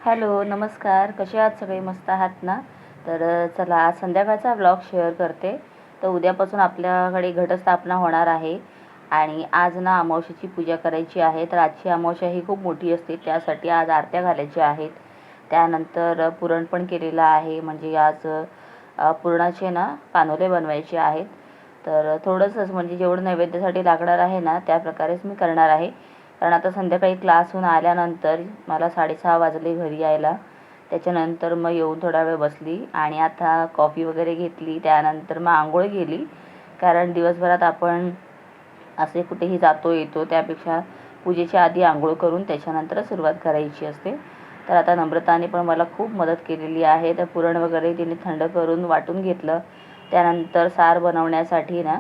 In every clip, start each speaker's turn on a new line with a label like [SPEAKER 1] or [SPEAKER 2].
[SPEAKER 1] Hello, नमस्कार. कसे आहात सगळे? मस्त आहात ना? तर चला आज संध्याकाळचा व्लॉग शेअर करते. तर उद्यापासून आपल्याकडे घटस्थापना होणार आहे आणि आज ना अमावास्येची पूजा करायची आहे. तर आजची अमावास्या ही खूप मोठी असते, त्यासाठी आज आरत्या घालायच्या आहेत. त्यानंतर पुरण पण केलेलं आहे, म्हणजे आज पुरणाचे ना कानोले बनवायचे आहेत. तर थोडंसंच म्हणजे जेवढं नैवेद्यासाठी लागणार आहे ना त्या प्रकारेच मी करणार आहे. कारण आता संध्याकाळी क्लासहून आल्यानंतर मला 6:30 वाजले घरी यायला. त्याच्यानंतर मग येऊन थोडा वेळ बसली आणि आता कॉफी वगैरे घेतली. त्यानंतर मग आंघोळ केली, कारण दिवसभरात आपण असे कुठेही जातो येतो, त्यापेक्षा पूजेच्या आधी आंघोळ करून त्याच्यानंतर सुरुवात करायची असते. तर आता नम्रताने पण मला खूप मदत केलेली आहे. तर पुरण वगैरे तिने थंड करून वाटून घेतलं. त्यानंतर सार बनवण्यासाठी ना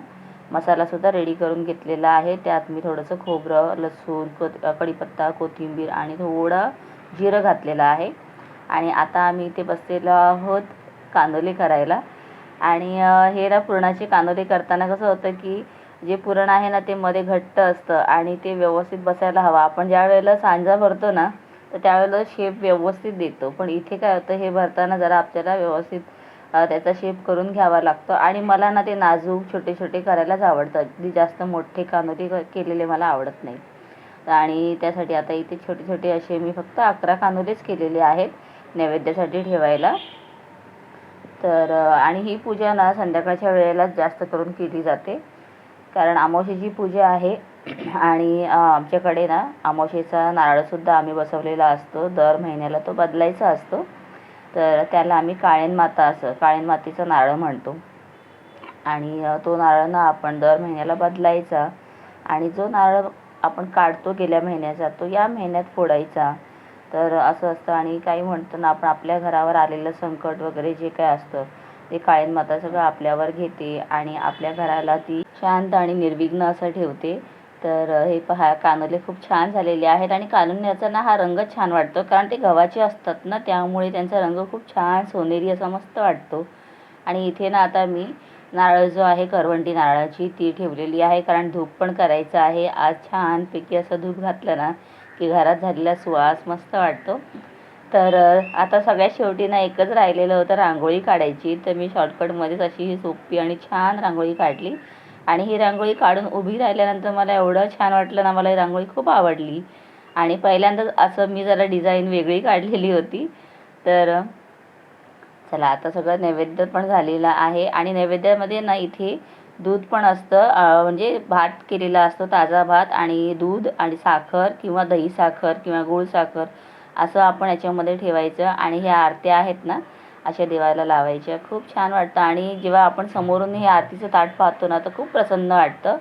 [SPEAKER 1] मसालासुद्धा रेडी करून घेतलेला आहे. त्यात मी थोडंसं खोबरं, लसूण, कढीपत्ता, कोथिंबीर आणि थोडं जिरं घातलेलं आहे. आणि आता आम्ही इथे बसलेलो आहोत कानोले करायला. आणि हे ना पुरणाचे कानोले करताना कसं होतं की जे पुरण आहे ना ते मध्ये घट्ट असतं आणि ते व्यवस्थित बसायला हवं. आपण ज्या वेळेला सांजा भरतो ना तर त्यावेळेला शेप व्यवस्थित देतो, पण इथे काय होतं, हे भरताना जरा आपल्याला व्यवस्थित त्याचा शेप करून घ्यावा लागतो. आणि मला ना ते नाजूक छोटे छोटे करायलाच आवडतं. अगदी जास्त मोठे कानोले केलेले मला आवडत नाही. आणि त्यासाठी आता इथे छोटे छोटे असे मी फक्त 11 कानोलेच केलेले आहेत नैवेद्यासाठी ठेवायला. तर आणि ही पूजा ना संध्याकाळच्या वेळेलाच जास्त करून केली जाते, कारण अमावास्येची पूजा आहे. आणि आमच्याकडे ना अमावास्येचा नारळसुद्धा आम्ही बसवलेला असतो. दर महिन्याला तो बदलायचा असतो. तर त्याला आम्ही काळेन मातीचा नारळ म्हणतो. आणि तो नारळ ना आपण दर महिन्याला बदलायचा. आणि जो नारळ आपण काढतो गेल्या महिन्याचा तो या महिन्यात फोडायचा. तर असं असतं. आणि काही म्हणतो ना, आपण आपल्या घरावर आलेलं संकट वगैरे जे काय असतं ते काळेन माता सगळं आपल्यावर घेते आणि आपल्या घराला ती शांत आणि निर्विघ्न असं ठेवते. तर हे पहा, कानोले खूप छान झालेले आहेत. आणि कानोल्याचा ना हा रंगच छान वाटतो, कारण ते गव्हाचे असतात ना, त्यामुळे त्यांचा रंग खूप छान सोनेरी असा मस्त वाटतो. आणि इथे ना आता मी नारळ जो आहे करवंटी नारळाची ती ठेवलेली आहे, कारण धूप पण करायचं आहे आज. छानपैकी असं धूप घातलं ना की घरात झालेला सुवास मस्त वाटतो. तर आता सगळ्यात शेवटी ना एकच राहिलेलं होतं, रांगोळी काढायची. तर मी शॉर्टकटमध्येच अशी ही सोपी आणि छान रांगोळी काढली. आणि ही रांगोळी काढून उभी राहिल्यानंतर मला एवढं छान वाटलं ना, मला ही रांगोळी खूप आवडली. आणि पहिल्यांदाच असं मी जरा डिझाईन वेगळी काढलेली होती. तर चला, आता सगळं नैवेद्य पण झालेला आहे. आणि नैवेद्यामध्ये ना इथे दूध पण असतं, म्हणजे भात केलेला असतो, ताजा भात आणि दूध आणि साखर किंवा दही साखर किंवा गूळ साखर असं आपण याच्यामध्ये ठेवायचं. आणि ह्या आरत्या आहेत ना अशा देवाला लावायच्या. खूप छान वाटतं. आणि जेव्हा आपण समोरून हे आरतीचं ताट पाहतो ना तर खूप प्रसन्न वाटतं,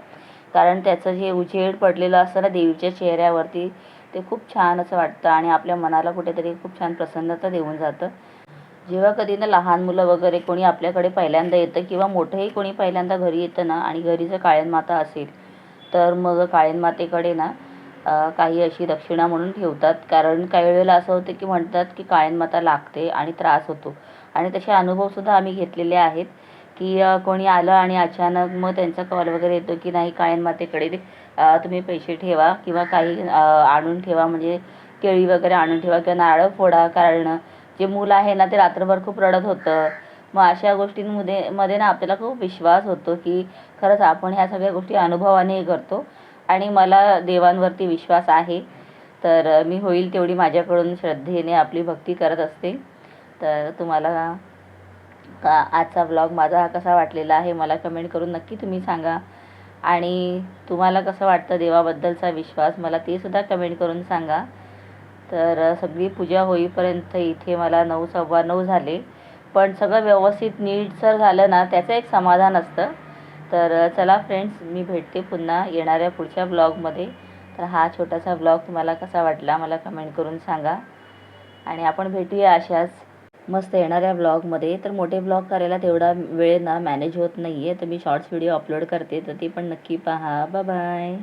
[SPEAKER 1] कारण त्याचं जे उजेड पडलेलं असतं ना देवीच्या चेहऱ्यावरती ते खूप छान असं वाटतं आणि आपल्या मनाला कुठेतरी खूप छान प्रसन्नता देऊन जातं. जेव्हा कधी ना लहान मुलं वगैरे कोणी आपल्याकडे पहिल्यांदा येतं किंवा मोठंही कोणी पहिल्यांदा घरी येतं ना आणि घरी जर काळेन माता असेल तर मग काळेन मातेकडे ना काही अशी दक्षिणा म्हणून ठेवतात. कारण काही वेळेला असं होतं की म्हणतात की काळेन माता लागते आणि त्रास होतो. आणि तसे अनुभवसुद्धा आम्ही घेतलेले आहेत की कोणी आलं आणि अचानक मग त्यांचा कॉल वगैरे येतो की नाही, काळेन मातेकडे तुम्ही पैसे ठेवा किंवा काही आणून ठेवा, म्हणजे केळी वगैरे आणून ठेवा किंवा नारळ फोडा, कारण जे मूल आहे ना ते रात्रभर खूप रडत होतं. मग अशा गोष्टींमध्ये ना आपल्याला खूप विश्वास होतो की खरंच आपण ह्या सगळ्या गोष्टी अनुभवाने करतो. आणि मला देवांवरती विश्वास आहे. तर मी होईल तेवढी माझ्याकडून श्रद्धेने आपली भक्ती करत असते. तर तुम्हाला आजचा व्लॉग माझा कसा वाटलेला आहे मला कमेंट करून नक्की तुम्ही सांगा. आणि तुम्हाला कसं वाटतं देवाबद्दलचा विश्वास मला ते सुद्धा कमेंट करून सांगा. तर सगळी पूजा होईपर्यंत इथे मला 9, 9:15 झाले, पण सगळं व्यवस्थित नीटसर झालं ना त्याचं एक समाधान असतं. तर चला फ्रेंड्स, मी भेटते पुन्हा येणाऱ्या पुढच्या ब्लॉगमध्ये. तर हा छोटासा ब्लॉग तुम्हाला कसा वाटला मला कमेंट करून सांगा. आणि आपण भेटूया अशाच मस्त येणाऱ्या ब्लॉगमध्ये. तर मोठे ब्लॉग करायला तेवढा वेळ ना मॅनेज होत नाही आहे, तर मी शॉर्ट्स व्हिडिओ अपलोड करते, तर ते पण नक्की पहा. Bye bye.